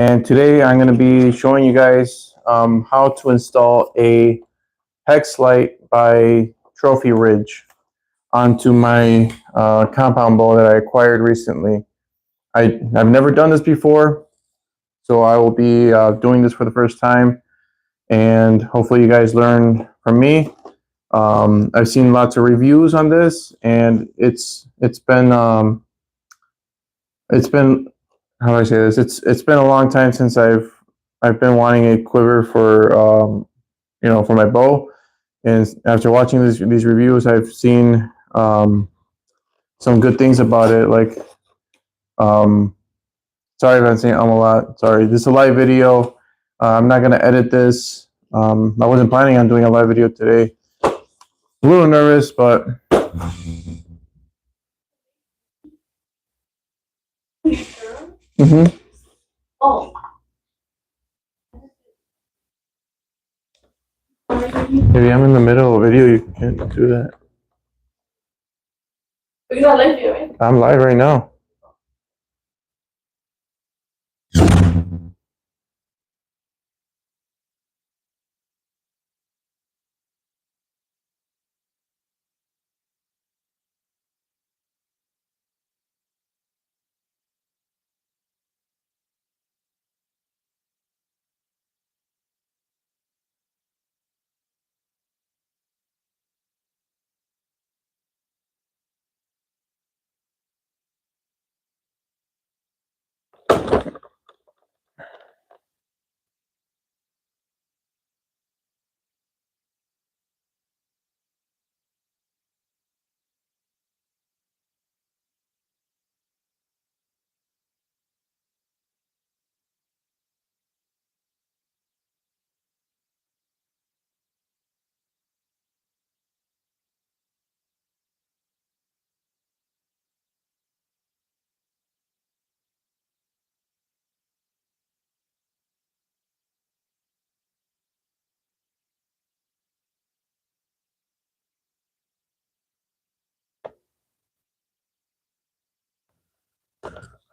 and today I'm going to be showing you guys how to install a hex light by Trophy Ridge onto my compound bow that I acquired recently. I've never done this before, so I will be doing this for the first time, and hopefully you guys learn from me. I've seen lots of reviews on this, and it's been how do I say this? It's been a long time since I've been wanting a quiver for for my bow, and after watching these reviews, I've seen some good things about it. Like, sorry if I'm saying a lot. Sorry, this is a live video. I'm not gonna edit this. I wasn't planning on doing a live video today. A little nervous, but. Mm-hmm. Oh. Maybe I'm in the middle of a video. You can't do that. But you're not live video, right? I'm live right now.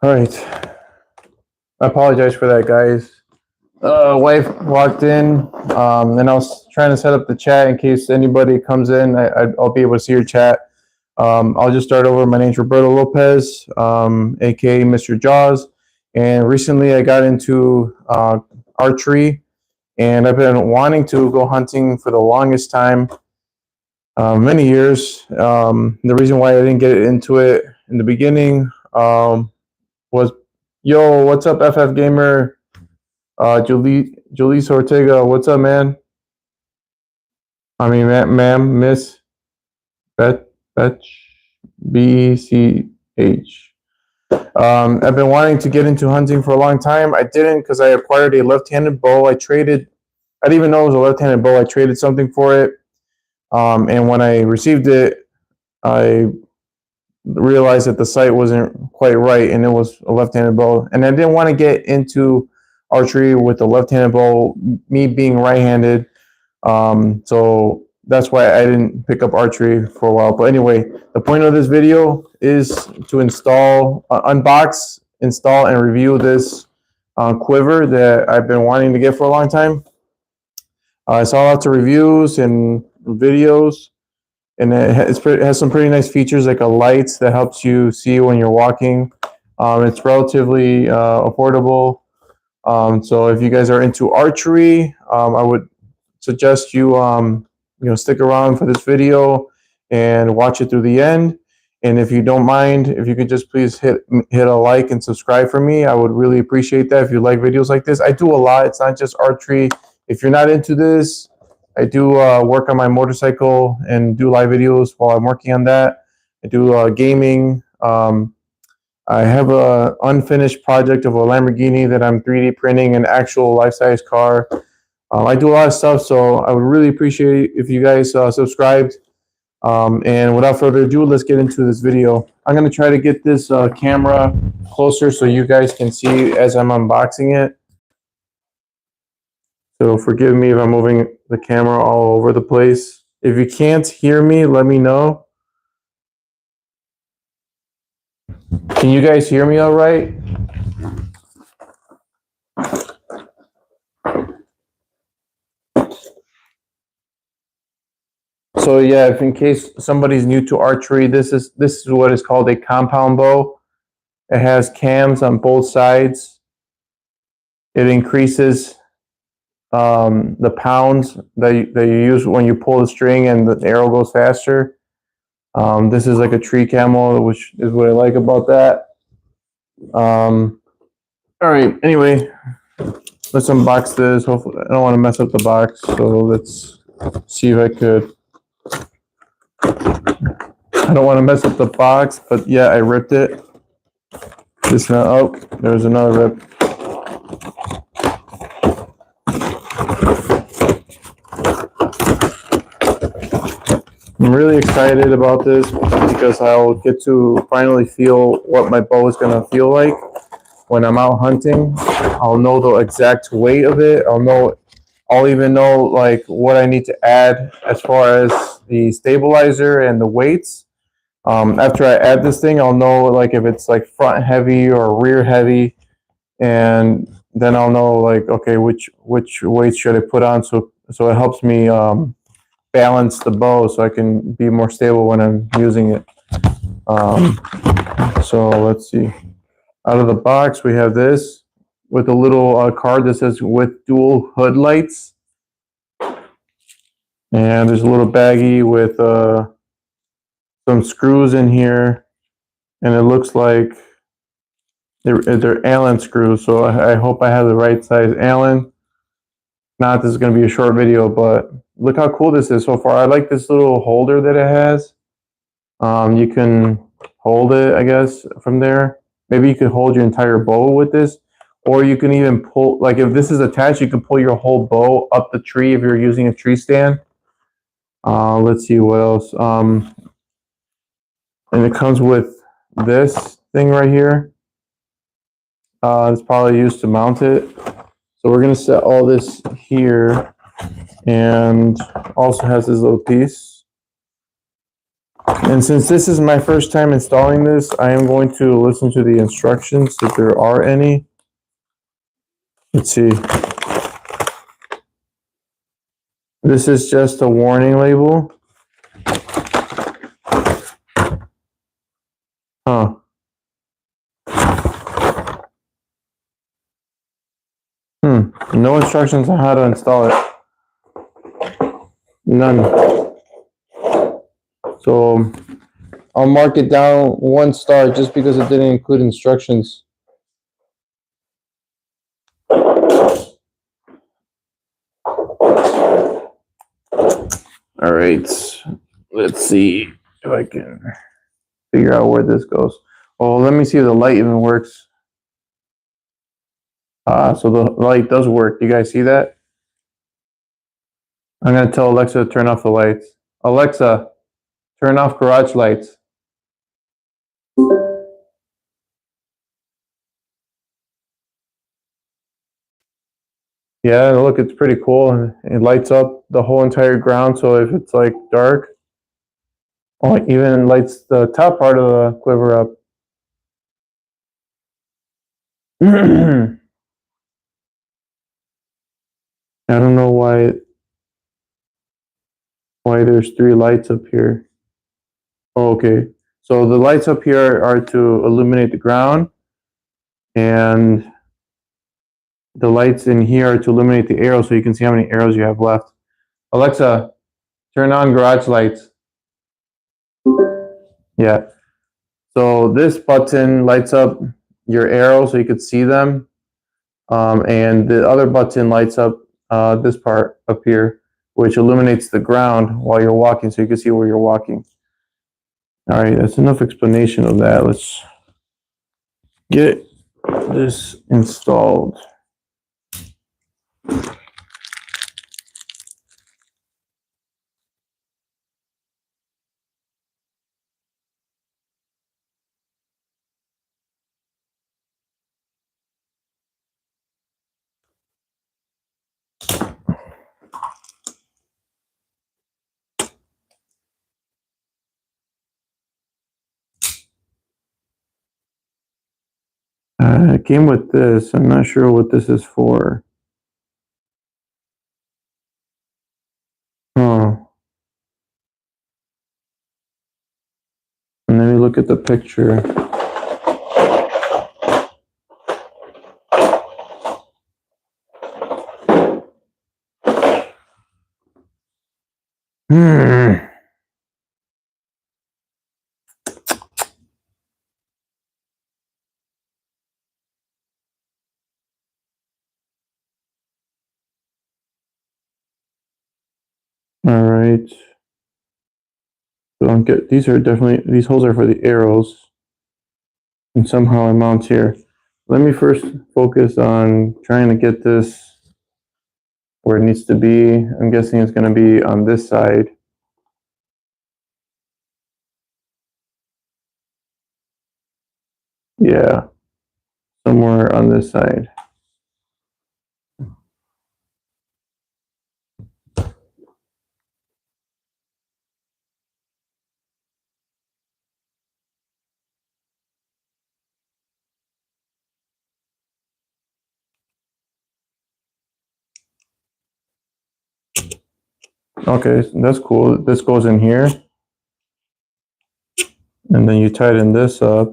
All right. I apologize for that, guys. Wife walked in, and I was trying to set up the chat in case anybody comes in. I'll be able to see your chat. I'll just start over. My name's Roberto Lopez, aka Mr. Jaws, and recently I got into archery, and I've been wanting to go hunting for the longest time, many years. The reason why I didn't get into it in the beginning was, yo, what's up, FF Gamer? Julisse Ortega, what's up, man? I mean, ma'am, Miss BCH. I've been wanting to get into hunting for a long time. I didn't because I acquired a left-handed bow. I didn't even know it was a left-handed bow. I traded something for it. And when I received it, I realized that the sight wasn't quite right, and it was a left-handed bow. And I didn't want to get into archery with a left-handed bow, me being right-handed. So that's why I didn't pick up archery for a while. But anyway, the point of this video is to unbox, install, and review this quiver that I've been wanting to get for a long time. I saw lots of reviews and videos, and it has some pretty nice features, like a light that helps you see when you're walking. It's relatively affordable. So if you guys are into archery, I would suggest you stick around for this video and watch it through the end. And if you don't mind, if you could just please hit a like and subscribe for me, I would really appreciate that. If you like videos like this, I do a lot. It's not just archery. If you're not into this, I do work on my motorcycle and do live videos while I'm working on that. I do gaming. I have a unfinished project of a Lamborghini that I'm 3D printing an actual life-size car. I do a lot of stuff, so I would really appreciate it if you guys subscribed. And without further ado, let's get into this video. I'm going to try to get this camera closer so you guys can see as I'm unboxing it. So forgive me if I'm moving the camera all over the place. If you can't hear me, let me know. Can you guys hear me all right? So yeah, if in case somebody's new to archery, this is what is called a compound bow. It has cams on both sides. It increases the pounds that you use when you pull the string, and the arrow goes faster. This is like a tree camo, which is what I like about that. All right. Anyway, let's unbox this. Hopefully, I don't want to mess up the box, so let's see if I could. I don't want to mess up the box, but yeah, I ripped it. This now. Oh, there's another rip. I'm really excited about this because I'll get to finally feel what my bow is going to feel like when I'm out hunting. I'll know the exact weight of it. I'll even know like what I need to add as far as the stabilizer and the weights. After I add this thing, I'll know like if it's like front heavy or rear heavy, and then I'll know like, okay, which weights should I put on, so it helps me balance the bow so I can be more stable when I'm using it. So let's see. Out of the box, we have this with a little card that says with dual hood lights. And there's a little baggie with some screws in here. And it looks like they're Allen screws. So I hope I have the right size Allen. Not this is going to be a short video, but look how cool this is so far. I like this little holder that it has. You can hold it, I guess, from there. Maybe you could hold your entire bow with this, or you can even pull, like if this is attached, you can pull your whole bow up the tree if you're using a tree stand. Let's see what else. And it comes with this thing right here. It's probably used to mount it. So we're gonna set all this here, and also has this little piece. And since this is my first time installing this, I am going to listen to the instructions if there are any. Let's see. This is just a warning label. Huh. No instructions on how to install it. None. So I'll mark it down 1 star just because it didn't include instructions. All right, let's see if I can figure out where this goes. Oh, let me see if the light even works. So the light does work. You guys see that? I'm gonna tell Alexa to turn off the lights. Alexa, turn off garage lights. Yeah, look, it's pretty cool, and it lights up the whole entire ground. So if it's like dark, oh, it even lights the top part of the quiver up. I don't know why there's 3 lights up here. Oh, okay. So the lights up here are to illuminate the ground, and the lights in here are to illuminate the arrow so you can see how many arrows you have left. Alexa, turn on garage lights. Yeah. So this button lights up your arrows so you could see them. And the other button lights up this part up here, which illuminates the ground while you're walking so you can see where you're walking. All right, that's enough explanation of that. Let's get this installed. It came with this. I'm not sure what this is for. Oh. And let me look at the picture. All right. So these holes are for the arrows. And somehow it mounts here. Let me first focus on trying to get this where it needs to be. I'm guessing it's going to be on this side. Yeah, somewhere on this side. Okay, that's cool. This goes in here. And then you tighten this up.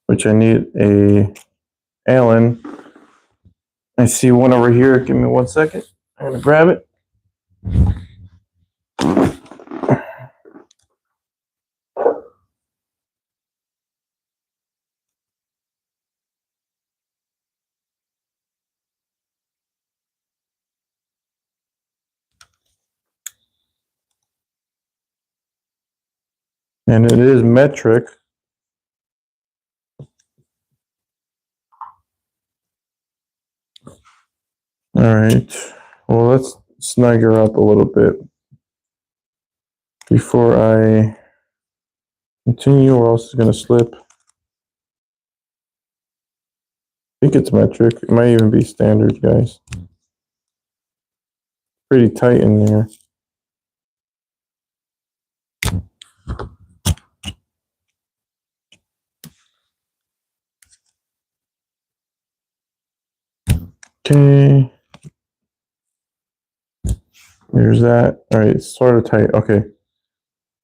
Which I need a Allen. I see one over here. Give me 1 second. I'm gonna grab it. And it is metric. All right. Well, let's snug her up a little bit before I continue, or else it's going to slip. I think it's metric. It might even be standard, guys. Pretty tight in there. Okay. There's that. All right, it's sort of tight. Okay.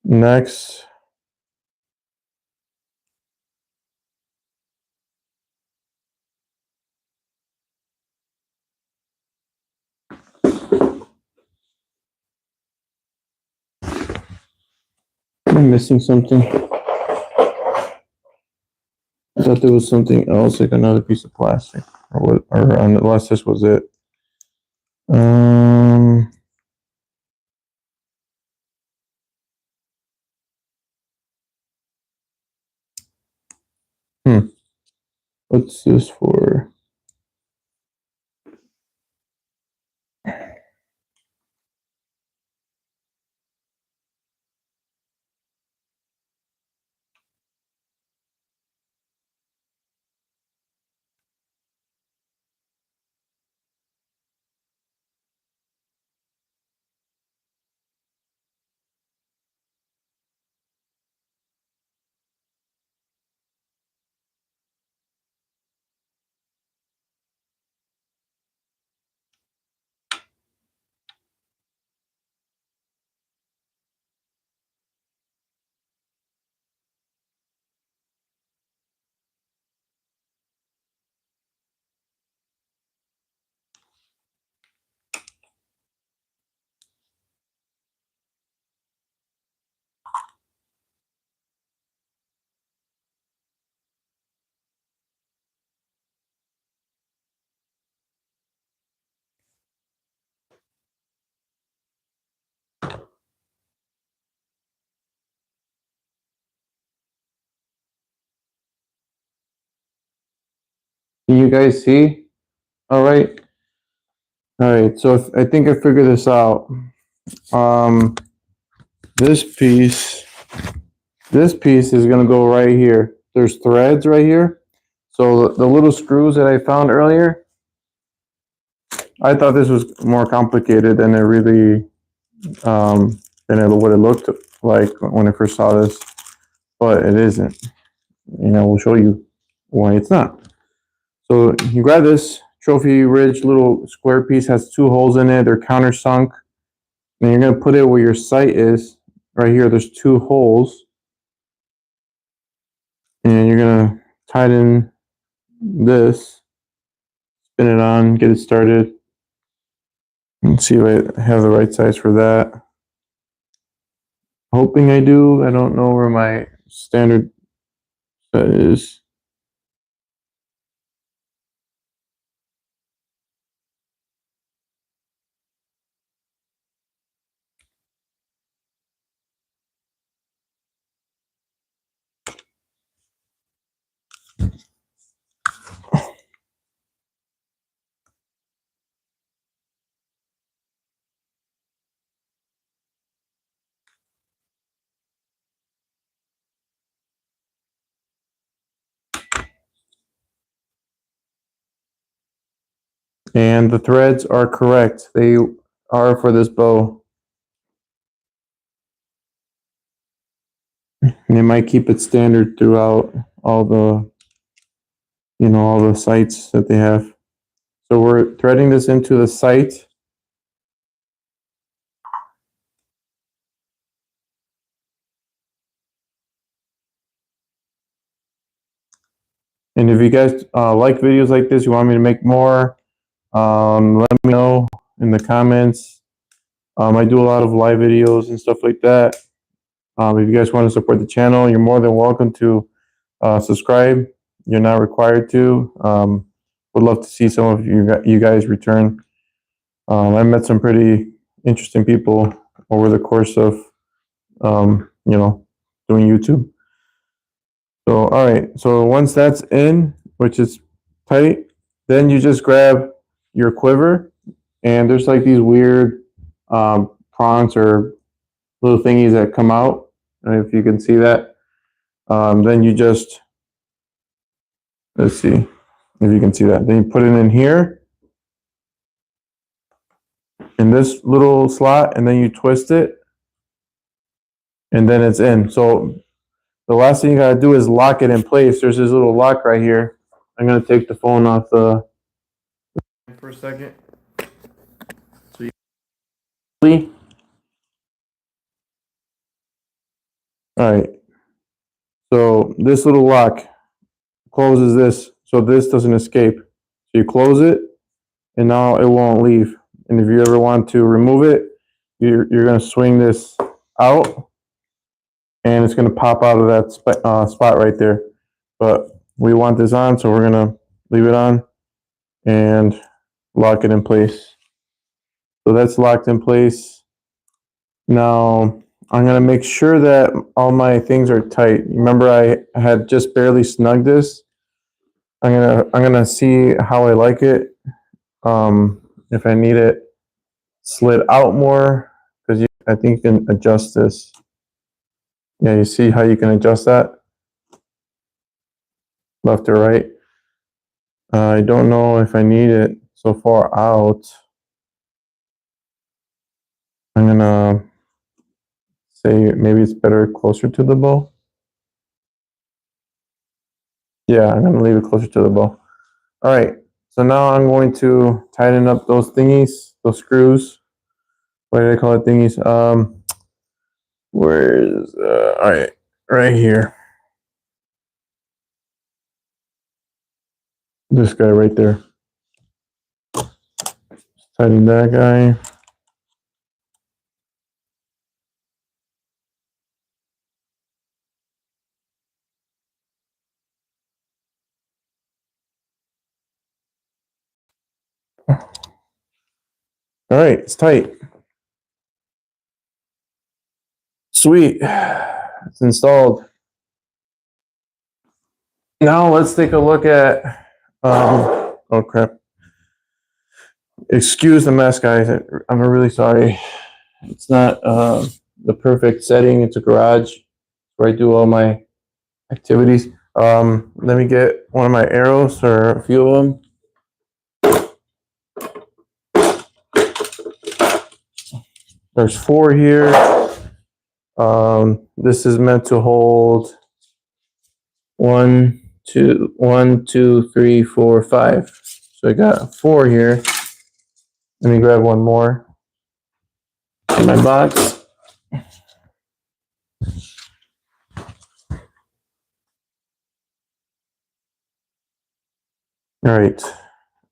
Next. Am I missing something? I thought there was something else, like another piece of plastic, or what? Or unless this was it. What's this for? Can you guys see? All right. All right. So I think I figured this out. This piece is gonna go right here. There's threads right here. So the little screws that I found earlier, I thought this was more complicated than it really, what it looked like when I first saw this, but it isn't. We'll show you why it's not. So you grab this, trophy ridge little square piece has 2 holes in it. They're countersunk. And you're going to put it where your sight is. Right here, there's 2 holes. And you're going to tighten this, spin it on, get it started. And see if I have the right size for that. Hoping I do. I don't know where my standard set is. And the threads are correct. They are for this bow. And they might keep it standard throughout all the, all the sights that they have. So we're threading this into the sight. And if you guys like videos like this, you want me to make more, let me know in the comments. I do a lot of live videos and stuff like that. If you guys want to support the channel, you're more than welcome to subscribe. You're not required to. Would love to see some of you guys return. I met some pretty interesting people over the course of, doing YouTube. So, all right. So once that's in, which is tight, then you just grab your quiver, and there's like these weird prongs or little thingies that come out. If you can see that, then you just, let's see if you can see that. Then you put it in here, in this little slot, and then you twist it, and then it's in. So the last thing you gotta do is lock it in place. There's this little lock right here. I'm gonna take the phone off the for a second. So you all right. So this little lock closes this, so this doesn't escape. So you close it, and now it won't leave. And if you ever want to remove it, you're gonna swing this out, and it's gonna pop out of that spot right there. But we want this on, so we're gonna leave it on and lock it in place. So that's locked in place. Now I'm gonna make sure that all my things are tight. Remember, I had just barely snugged this. I'm gonna see how I like it. If I need it slid out more, because I think you can adjust this. Yeah, you see how you can adjust that left or right. I don't know if I need it so far out. I'm gonna say maybe it's better closer to the bow. Yeah, I'm gonna leave it closer to the bow. All right, so now I'm going to tighten up those thingies, those screws. What do they call it, thingies? Where's all right, right here. This guy right there. Tighten that guy. All right, it's tight. Sweet, it's installed. Now let's take a look at, oh crap. Excuse the mess, guys. I'm really sorry. It's not the perfect setting. It's a garage where I do all my activities. Let me get one of my arrows, or a few of them. There's 4 here. This is meant to hold 1, 2, 3, 4, 5. So I got 4 here. Let me grab one more in my box. All right,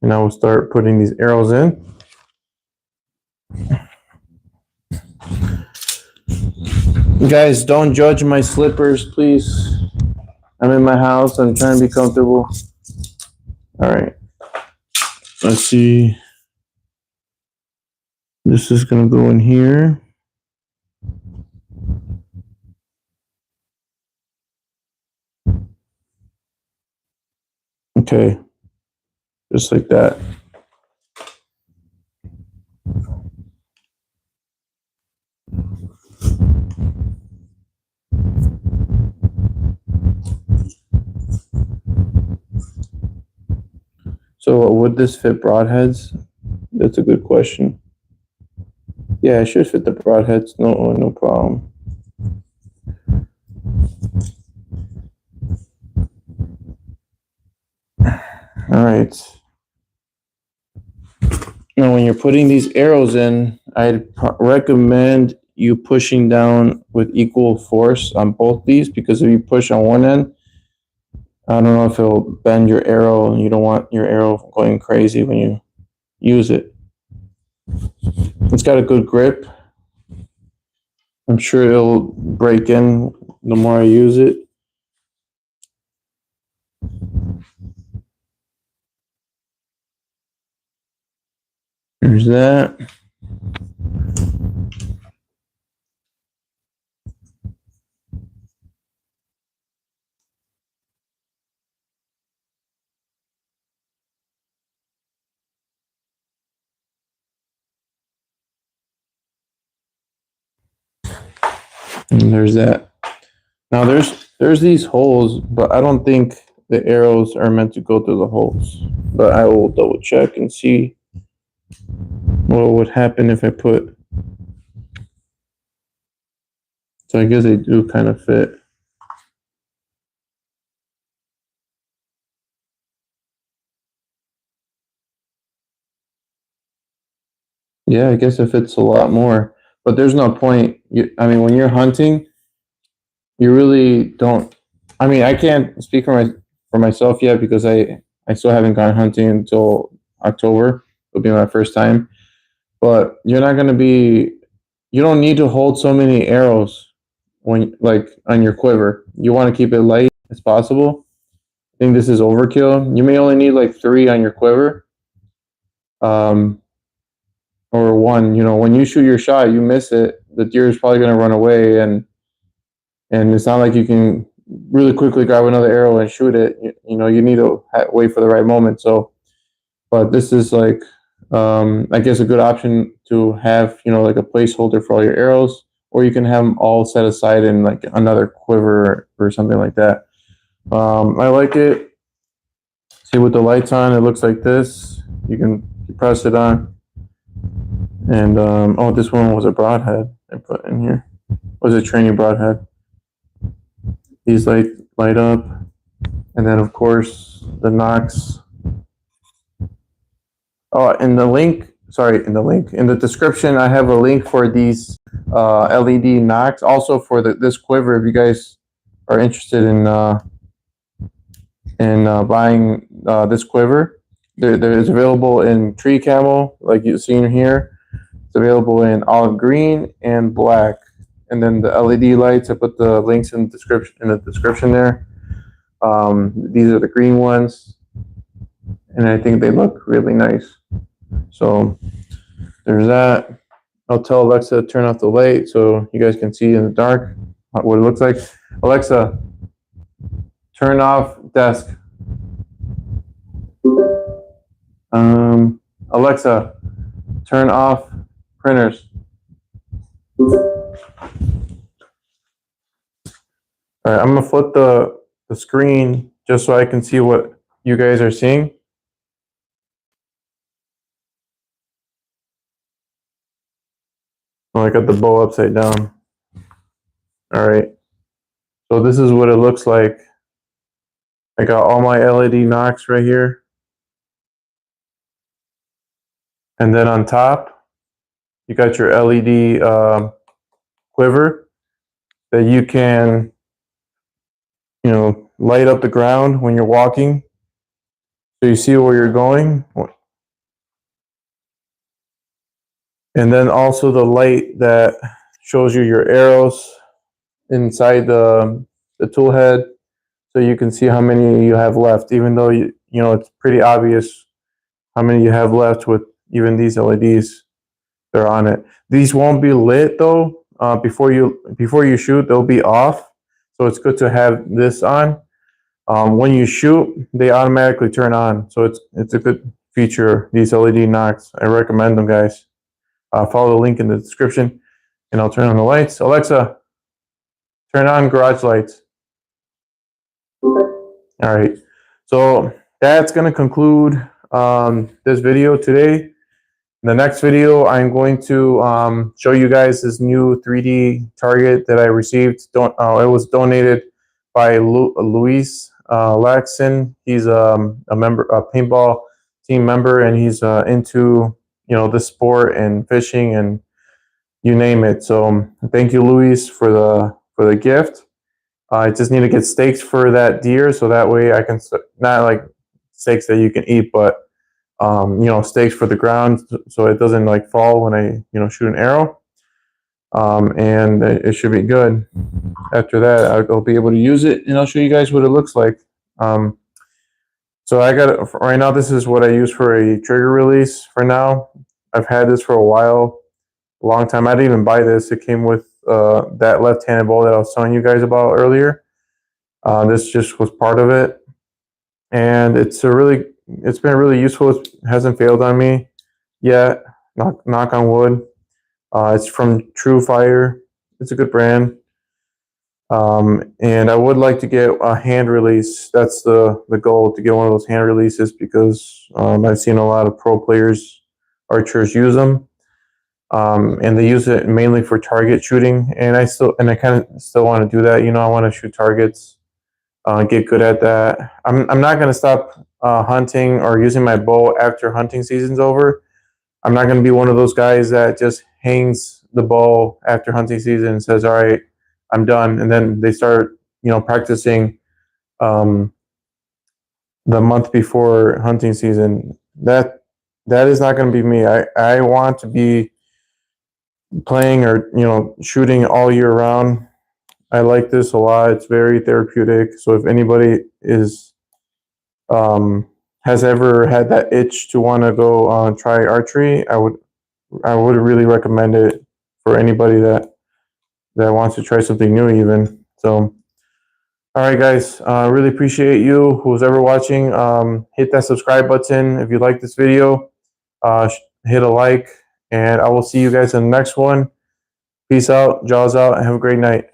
and I will start putting these arrows in. Guys, don't judge my slippers, please. I'm in my house. I'm trying to be comfortable. All right. Let's see. This is going to go in here. Okay. Just like that. So would this fit broadheads? That's a good question. Yeah, it should fit the broadheads. No problem. All right. Now, when you're putting these arrows in, I'd recommend you pushing down with equal force on both these, because if you push on one end, I don't know if it'll bend your arrow, and you don't want your arrow going crazy when you use it. It's got a good grip. I'm sure it'll break in the more I use it. There's that. And there's that. Now there's these holes, but I don't think the arrows are meant to go through the holes. But I will double check and see what would happen if I put. So I guess they do kind of fit. Yeah, I guess it fits a lot more. But there's no point. I mean, when you're hunting, you really don't. I mean, I can't speak for myself yet, because I still haven't gone hunting until October. It'll be my first time. But you're not going to be. You don't need to hold so many arrows when, like, on your quiver. You want to keep it light as possible. I think this is overkill. You may only need like 3 on your quiver. Or 1. You know, when you shoot your shot, you miss it, the deer is probably going to run away, and it's not like you can really quickly grab another arrow and shoot it. You know, you need to wait for the right moment. So, but this is like, I guess, a good option to have, you know, like a placeholder for all your arrows, or you can have them all set aside in like another quiver or something like that. I like it. See, with the lights on, it looks like this. You can press it on. And, oh, this one was a broadhead I put in here. Was a training broadhead. These light up. And then, of course, the nocks. Oh, in the description, I have a link for these LED nocks. Also for this quiver, if you guys are interested in buying this quiver, there is available in tree camo, like you've seen here. It's available in olive green and black. And then the LED lights, I put the links in the description there. These are the green ones, and I think they look really nice. So there's that. I'll tell Alexa to turn off the light so you guys can see in the dark what it looks like. Alexa, turn off desk. Alexa, turn off printers. All right, I'm gonna flip the screen just so I can see what you guys are seeing. Oh, I got the bow upside down. All right, so this is what it looks like. I got all my LED nocks right here. And then on top, you got your LED quiver that you can, light up the ground when you're walking, so you see where you're going. And then also the light that shows you your arrows inside the tool head, so you can see how many you have left, even though it's pretty obvious how many you have left with even these LEDs that are on it. These won't be lit though. Before you shoot, they'll be off. So it's good to have this on. When you shoot, they automatically turn on. So it's a good feature, these LED nocks. I recommend them, guys. Follow the link in the description, and I'll turn on the lights. Alexa, turn on garage lights. All right. So that's going to conclude this video today. In the next video, I'm going to show you guys this new 3D target that I received. It was donated by Luis Laxon. He's a paintball team member, and he's into this sport and fishing and you name it. So thank you, Luis, for the gift. I just need to get steaks for that deer, so that way I can, not like steaks that you can eat, but steaks for the ground, so it doesn't like fall when I shoot an arrow. And it should be good. After that, I'll be able to use it, and I'll show you guys what it looks like. So I got it right now. This is what I use for a trigger release for now. I've had this for a while, a long time. I didn't even buy this. It came with that left-handed bow that I was telling you guys about earlier. This just was part of it, and it's been really useful. It hasn't failed on me yet. Knock on wood. It's from True Fire. It's a good brand. And I would like to get a hand release. That's the goal, to get one of those hand releases, because I've seen a lot of pro players, archers, use them. And they use it mainly for target shooting, and I kind of still want to do that. I want to shoot targets, get good at that. I'm not going to stop hunting or using my bow after hunting season's over. I'm not going to be one of those guys that just hangs the bow after hunting season and says, all right, I'm done, and then they start practicing the month before hunting season. That is not going to be me. I want to be playing or shooting all year round. I like this a lot. It's very therapeutic. So if anybody is has ever had that itch to want to go try archery, I would really recommend it for anybody that wants to try something new even. So all right, guys, really appreciate you who's ever watching. Hit that subscribe button if you like this video. Hit a like, and I will see you guys in the next one. Peace out, jaws out, and have a great night.